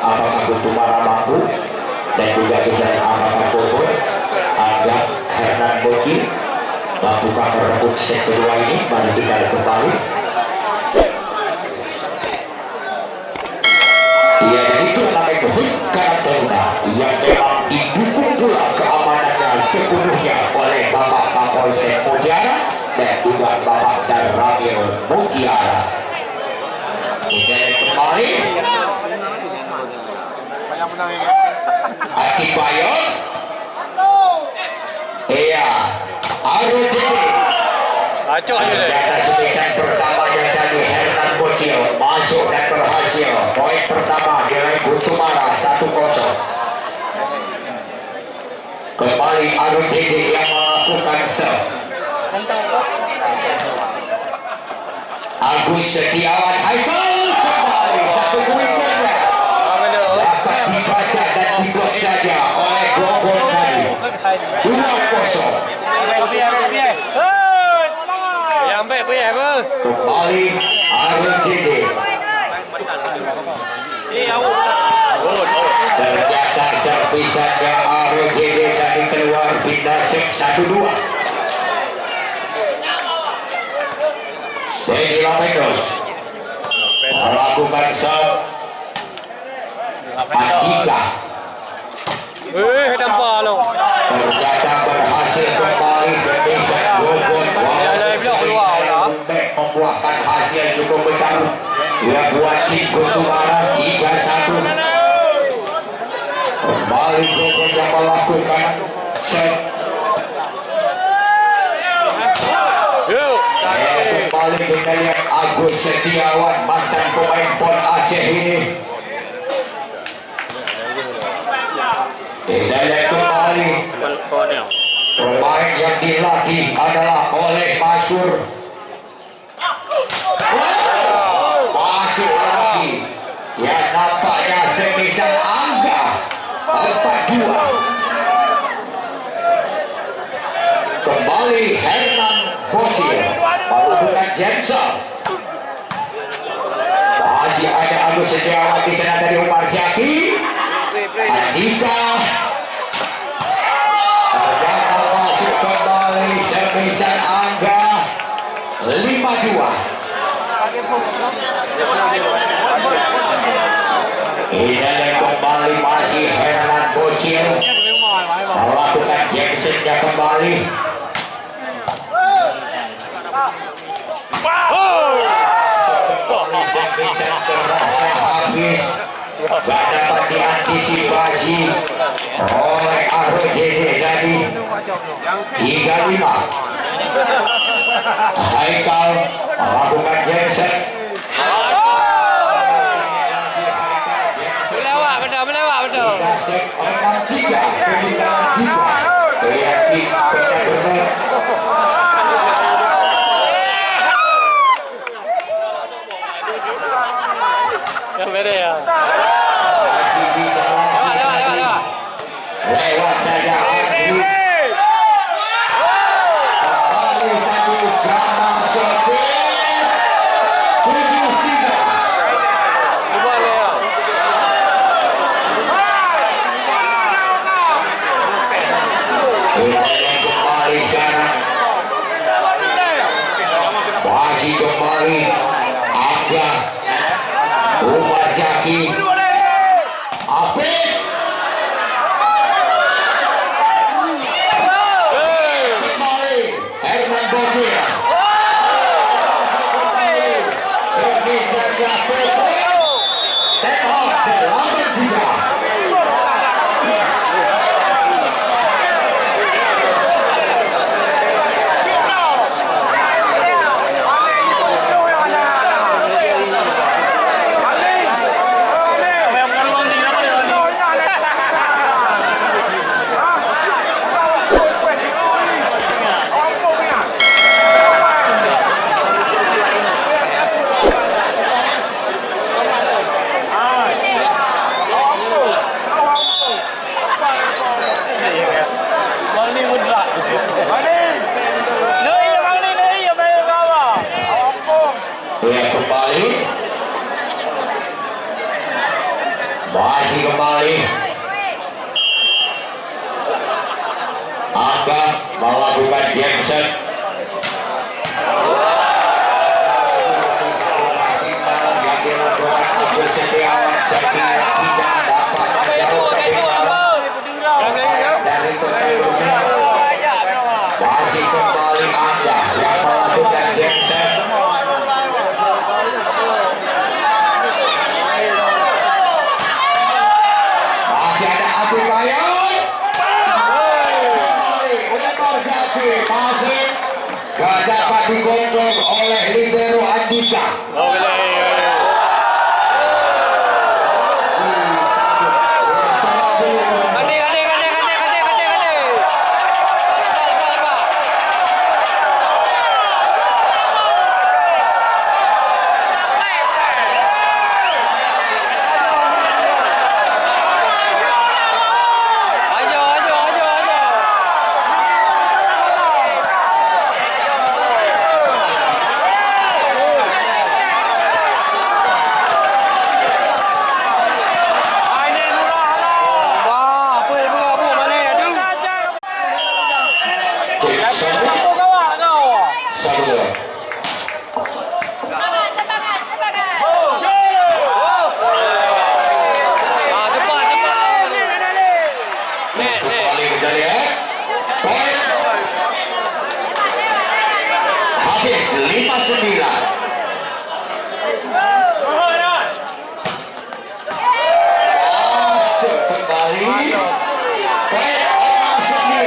apakah Guntur Mara mampu dan juga dari apakah Bogor Angga Hernan Boci mampukah merebut set kedua ini. Mari kita lihat kembali. Ya, dan itu namanya Hikar Taruna yang memang didukung pula keamanannya sepenuhnya oleh Bapak Kapolsek Mutiara dan juga Bapak Darramil Mutiara. Kita kembali Aki Bayo. Iya, Arudi. Acok aja deh. Data submisan pertama yang tadi Hernan Bocil masuk dan berhasil. Poin pertama diraih Guntur Mara 1-0. Kembali Arudi yang melakukan serve. Agus Setiawan Haikal kembali satu poin saja. Dapat dibaca dan diblok saja oleh Bogor tadi. 2-0. Kembali Arudi. Ternyata servisannya Arudi tadi keluar pindah set 1-2. Dedi Lamendos melakukan serve. Andika Nampak lo. ternyata berhasil kembali servisan Bogor. Membuahkan hasil cukup besar. Dia buat tim Guntur Mara 3-1. Kembali Bogor yang melakukan set. Kembali kita lihat Agus Setiawan mantan pemain PON Aceh ini. Kita lihat kembali pemain yang dilatih adalah oleh Masyur. Masuk lagi. Ya, nampaknya semisal Angga 4-2. Kembali Hernan Bocil melakukan Jensen. Masih ada Agus Setiawan di sana dari Umar Jaki. Andika ternyata masuk kembali semisal Angga 5-2. Ini kembali masih Hernan Bocil melakukan Jensennya kembali. Servisan kerasnya habis, gak dapat diantisipasi oleh Arudi tadi. 3-5. Haikal melakukan Jensen. Melewat betul. 6-3 ketinggalan 3. Kreatif benar-benar. Beda ya. Masih bisa lewat. Lewat saja Andri. Kembali tadi drama sosial 7-3. Coba ya. Kembali sekarang. Masih kembali Angga Umar Jaki. Habis. Kembali Hernan Bocil. Servisnya Bogor. Take off 8-3. Masih kembali. Angga melakukan Jackson. Setiawan Sepira tidak dapat menjauh dari bola. Masih kembali Angga yang melakukan Jackson. Masih ada Abu Bayan. Umar Jaki masih gak dapat digonggong oleh libero Andika. Habis 5-9. Masuk kembali. Poin 6-9.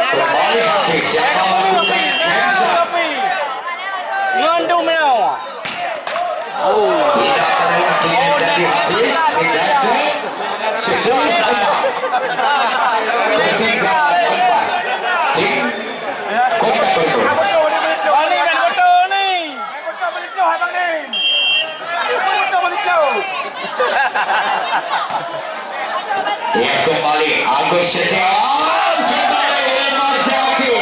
Kembali habis yang melakukan Jackson. Tidak terlewat jadi habis. Tidak sebelum bertinggal 4 tim Kota Batu. Ya kembali Agus Setiawan, kembali Umar Jaki.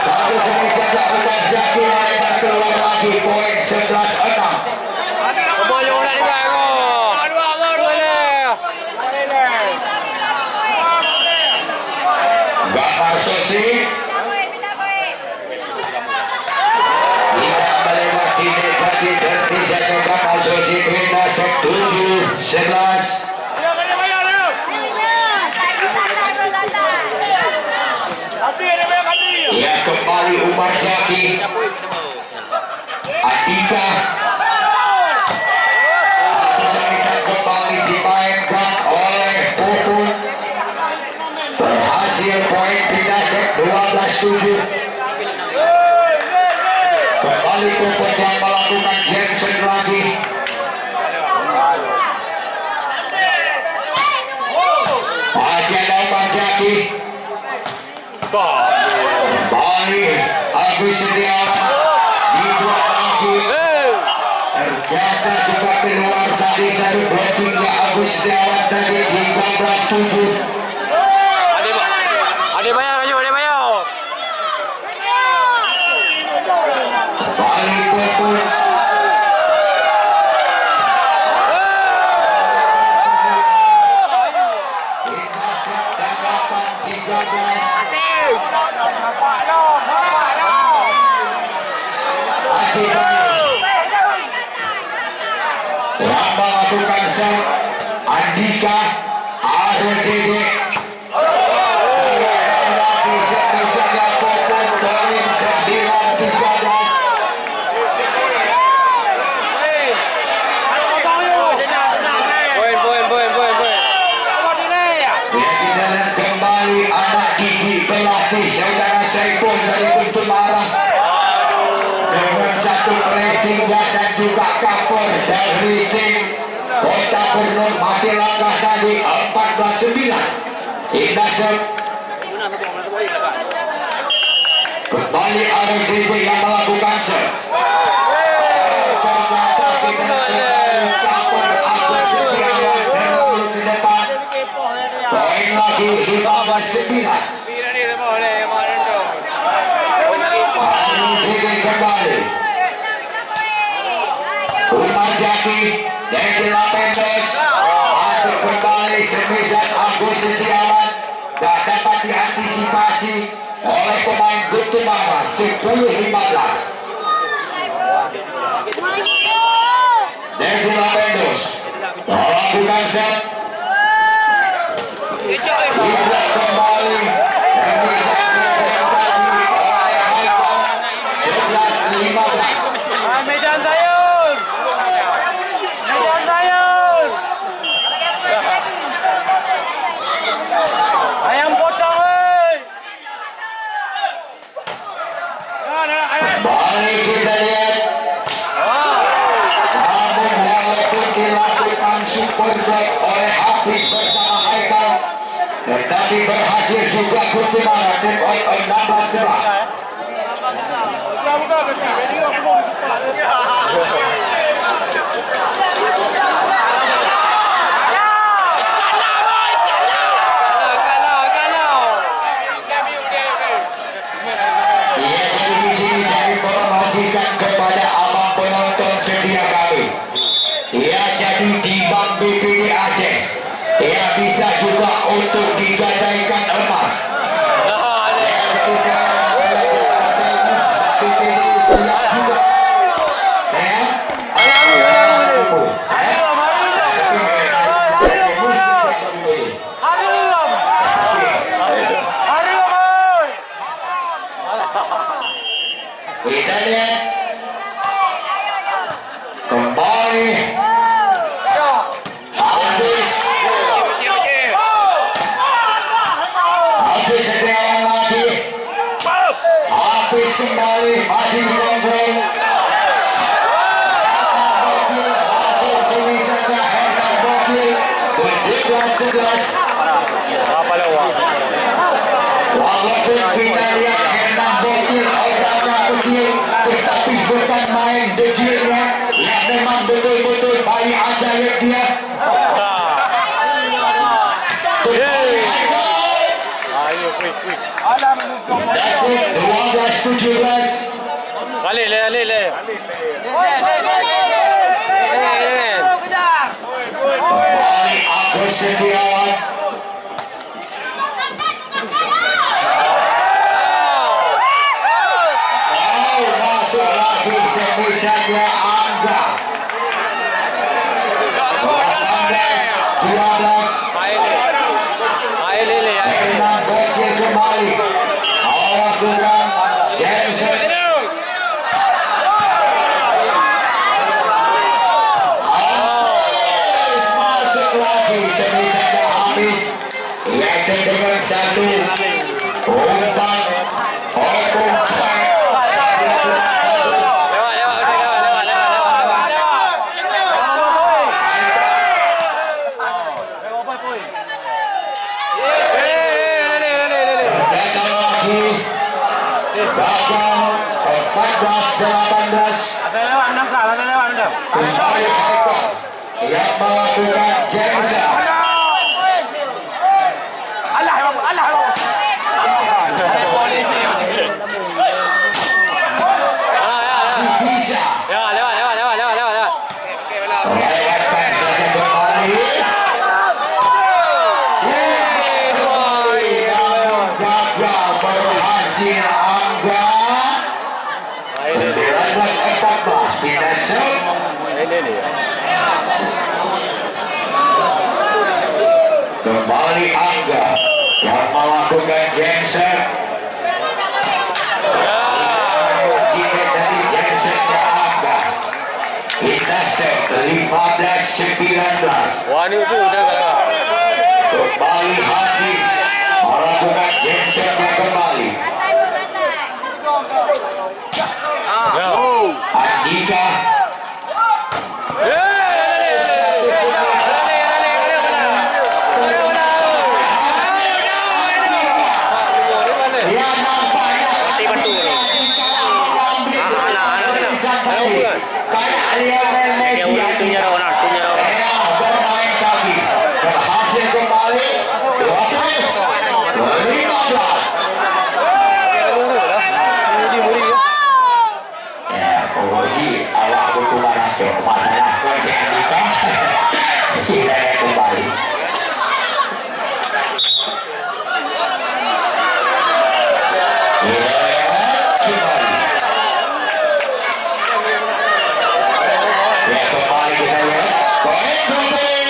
Bagus ini saja Umar Jaki mereka keluar lagi poin 11-6. Gafar Sosi tidak melewati negati terpisahnya Gafar Sosi pindah 7-11. Ya kembali Umar Jaki. Andika bisa kembali dimainkan oleh Puput. Berhasil poin pindah set 12-7. Kembali Puput yang melakukan Jackson lagi. Masih ada Umar Jaki. Kembali Agus Setiawan dibuat lagi. Ternyata juga keluar tadi satu blockingnya Agus Setiawan tadi 13-7. Ada bayar. Kembali Puput. Yang melakukan set Andika RDD. Lagi set-setnya Puput poin 9-13. Lihat kembali anak Didi pelatih saudara Saiful dari Guntur Marah. Dengan satu pressing dan juga cover dari tim Kota Bernur mati langkah tadi 14-9. Indah set. Kembali RDD yang melakukan set. Ternyata tidak cover Agus Setiawan terlalu ke depan. Poin lagi 15-9. RDD kembali. lagi dari Lapendos masuk kembali Semisan Agus Setiawan, dan dapat diantisipasi oleh pemain Gutumara 10-15 dari Lapendos melakukan set Ibrak kembali Semisan oleh Haikal 11-15. Medan Sayur. Medan Sayur. Ayam potong, weh. Balik kita lihat, namun walaupun dilakukan super break oleh Hafiz bersama Haikal, tetapi berhasil juga Gutumara take out 16-11. Ia dari di sini saya informasikan kepada abang penonton setia kami. Ia jadi di Bank BPD Aceh. Ia bisa juga untuk digadaikan emas. Ia bisa BPD siap juga. Ya. Kita lihat kembali Hafiz Setiawan lagi. Hafiz kembali masih di kontrol. Bocil hasil semisannya Herman Bocil 11-11. Walaupun kita lihat Herman Bocil orangnya kecil, tetapi bukan main degilnya yang memang betul-betul bayi ajaib dia. That's it, 12-17. Balik, le. Kembali Agus Setiawan. Masuk lagi semisannya Angga. 12. Herman Bocil kembali melakukan Jensen. Masuk lagi semisannya Hafiz, yaitu dengan satu umpan open strike. Gagal 14-18. Kembali Haikal yang melakukan Jensen. Bisa lewatkan saja kembali. Namun gagal berhasil Angga. 19-14 pindah set. Kembali Angga yang melakukan Jensen. Kita dari Jensennya Angga. Kita set 15-19. Wah, ini udah kalah. Kembali Hafiz melakukan Jensennya kembali. Andika yang nampaknya kayak Lionel Messi bermain kaki berhasil kembali 20-15. Awak Gutumara masalah konten kembali. Ya, kembali kita lihat. Poin 15.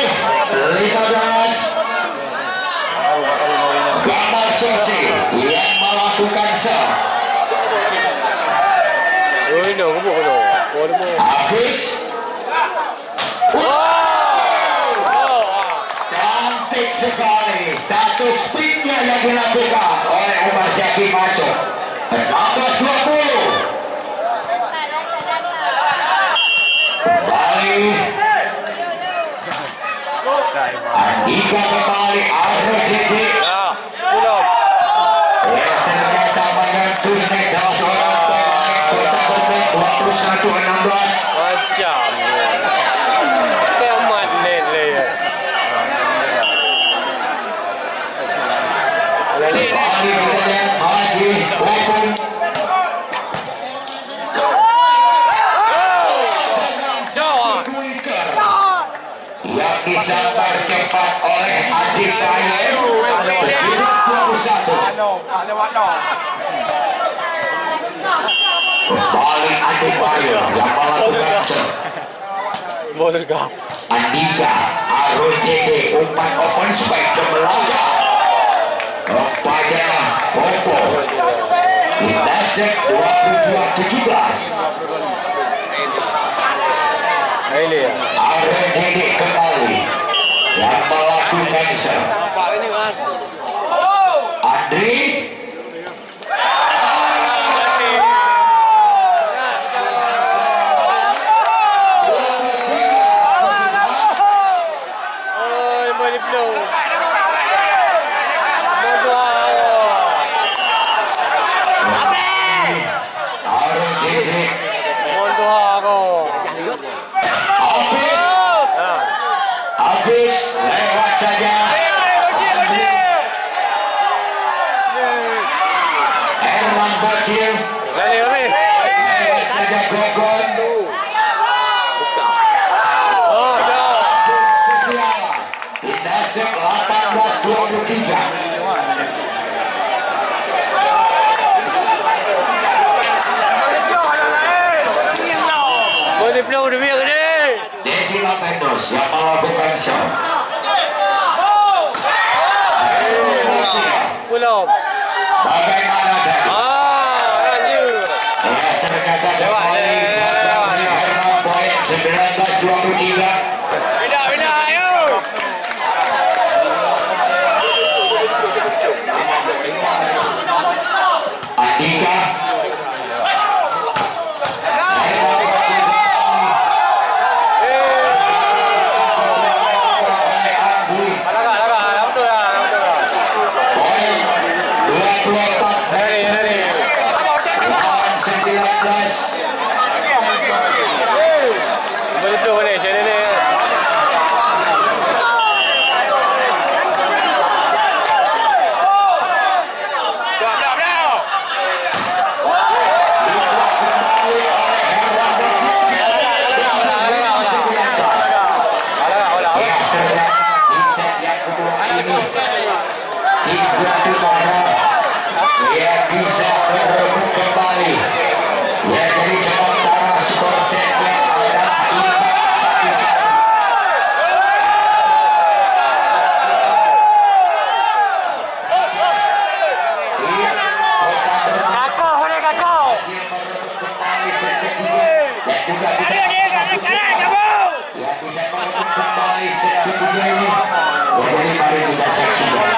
Gambar Sosi yang melakukan sah. Agus. Cantik sekali. Satu spinnya yang dilakukan oleh Umar Jaki masuk. 19-20. Kembali. Andika kembali. RGD. Yang ternyata menyentuhnya salah seorang pemain Kota Persib 21-16. Macam kemat lele. Kembali kita lihat masih open. Yang disambar cepat oleh Adi Bayu. 21. Kembali Adi Bayu yang melakukan serve. Boleh Andika RGD umpan open spike ke belakang kepada Popo. Inasek 22-17. RGD kembali yang melakukan serve. Andri. Habis lewat saja. Herman Bocil lewat saja Gogon. Setiawan Inasek 18-23. Dedi Lapendos yang melakukan shot. Bagaimana tadi? Ya, ternyata kembali Herman poin 19-23. Andika. Dia bisa merebut kembali. Ya, jadi sementara skor setnya adalah 5-1. Yang bisa merebut kembali set ketiga ini. Jadi mari kita saksikan.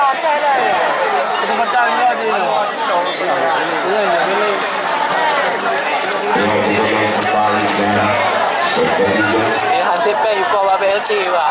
Dengan kembali dan sepertinya Ini hansip pa yung pababelti ba?